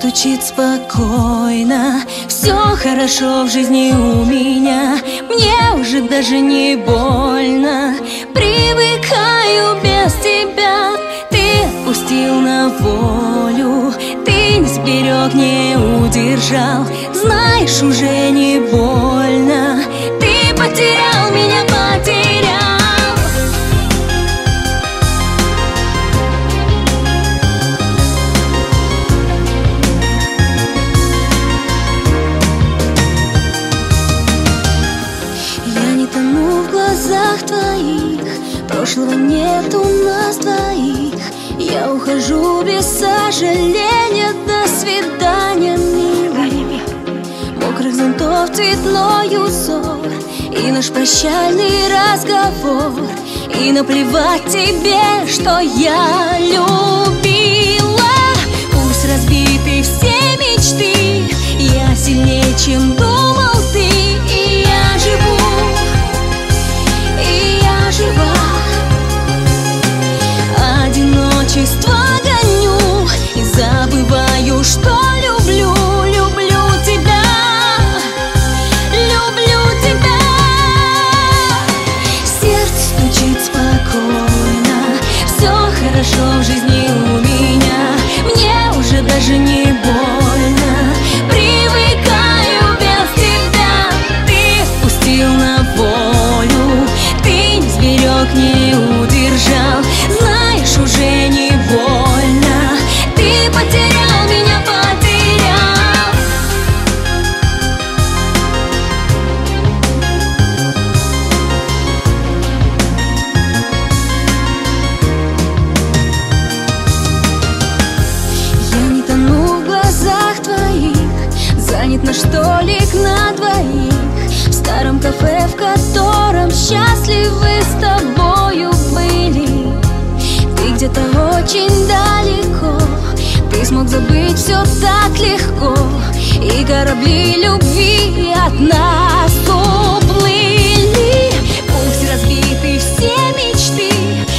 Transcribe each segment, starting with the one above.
стучит спокойно, все хорошо в жизни у меня. Мне уже даже не больно, привыкаю без тебя. Ты отпустил на волю, ты не сберег, не удержал. Знаешь, уже не больно, ты потерял меня, потерял. Я не тону в глазах твоих, прошлого нет у нас двоих. Я ухожу без сожаления, до свидания, милый. Мокрых зонтов цветной узор и наш прощальный разговор. И наплевать тебе, что я любила. Пусть разбиты все мечты, я сильнее, чем думал ты. И я живу, и я жива. Одиночество гоню и забываю, что люблю, люблю тебя, люблю тебя. Сердце стучит спокойно, все хорошо в жизни у меня. Мне уже даже не больно, привыкаю без тебя. Ты отпустил на волю, ты не сберег, не удержал. Знаешь, уже не больно, ты потерял меня, потерял. Я не тону в глазах твоих, занят наш столик на двоих в старом кафе, в котором счастливы с тобою были. Ты где-то очень далеко, ты смог забыть все так легко. И корабли любви от нас уплыли. Пусть разбиты все мечты,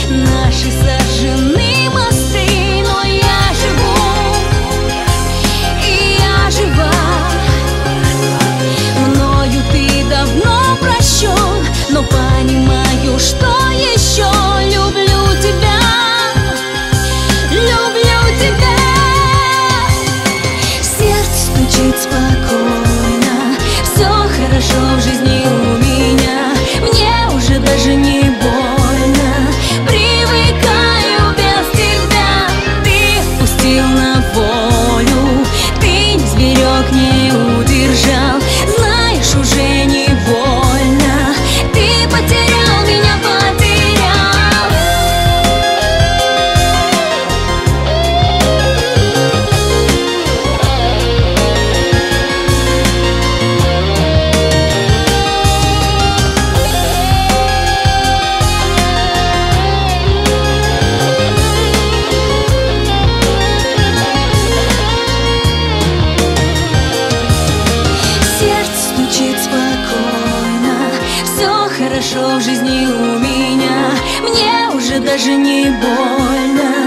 наши сожжены мосты. Но я живу, и я жива. Мною ты давно прощен, но понимаю, что еще люблю тебя. Люблю тебя. Сердце стучит спокойно, все хорошо в жизни у меня. Мне уже даже не больно, привыкаю без тебя. Ты отпустил на волю, ты не сберег, не удержал. Знаешь, уже не больно, ты потерял меня, потерял. Сердце стучит спокойно, все хорошо в жизни у меня. Мне уже даже не больно,